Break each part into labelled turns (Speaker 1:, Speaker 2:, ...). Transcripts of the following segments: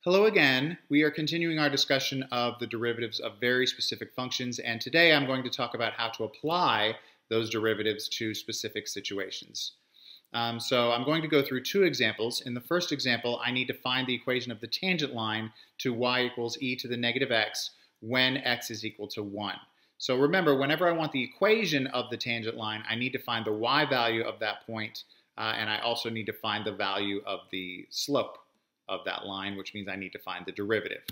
Speaker 1: Hello again. We are continuing our discussion of the derivatives of very specific functions, and today I'm going to talk about how to apply those derivatives to specific situations. So I'm going to go through two examples. In the first example, I need to find the equation of the tangent line to y equals e to the negative x when x is equal to 1. So remember, whenever I want the equation of the tangent line, I need to find the y value of that point, and I also need to find the value of the slope of that line, which means I need to find the derivative.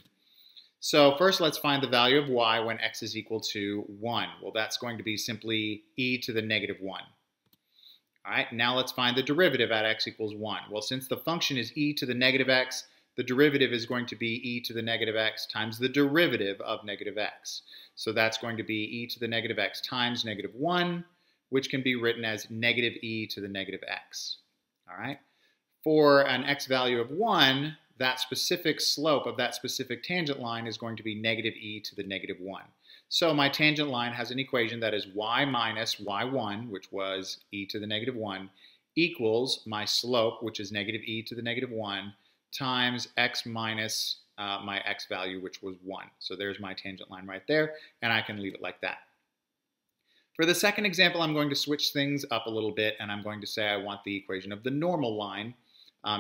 Speaker 1: So first let's find the value of y when x is equal to 1. Well, that's going to be simply e to the negative 1. All right, now let's find the derivative at x equals 1. Well, since the function is e to the negative x, the derivative is going to be e to the negative x times the derivative of negative x. So that's going to be e to the negative x times negative 1, which can be written as negative e to the negative x. All right. For an x value of 1, that specific slope of that specific tangent line is going to be negative e to the negative 1. So my tangent line has an equation that is y minus y1, which was e to the negative 1, equals my slope, which is negative e to the negative 1, times x minus my x value, which was 1. So there's my tangent line right there, and I can leave it like that. For the second example, I'm going to switch things up a little bit, and I'm going to say I want the equation of the normal line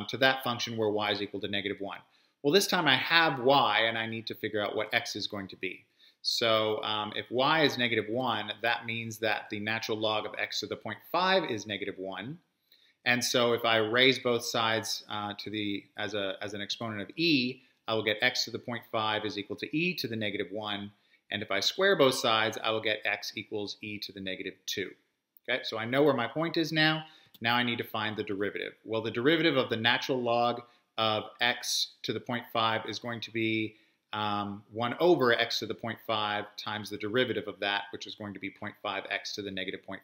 Speaker 1: to that function where y is equal to negative 1. Well, this time I have y, and I need to figure out what x is going to be. So if y is negative 1, that means that the natural log of x to the 0.5 is negative 1. And so if I raise both sides as an exponent of e, I will get x to the 0.5 is equal to e to the negative 1. And if I square both sides, I will get x equals e to the negative 2. Okay, so I know where my point is now. Now I need to find the derivative. Well, the derivative of the natural log of x to the 0.5 is going to be 1 over x to the 0.5 times the derivative of that, which is going to be 0.5x to the negative 0.5.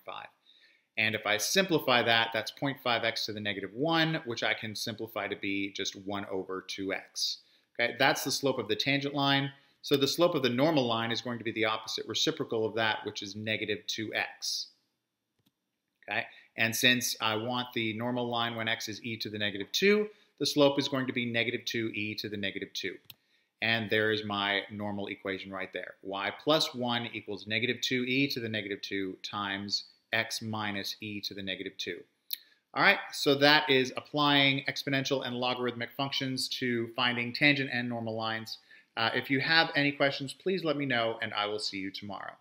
Speaker 1: And if I simplify that, that's 0.5x to the negative 1, which I can simplify to be just 1 over 2x. Okay, that's the slope of the tangent line. So the slope of the normal line is going to be the opposite reciprocal of that, which is negative 2x. Okay, and since I want the normal line when x is e to the negative 2, the slope is going to be negative 2e to the negative 2. And there is my normal equation right there. Y plus 1 equals negative 2e to the negative 2 times x minus e to the negative 2. All right, so that is applying exponential and logarithmic functions to finding tangent and normal lines. If you have any questions, please let me know, and I will see you tomorrow.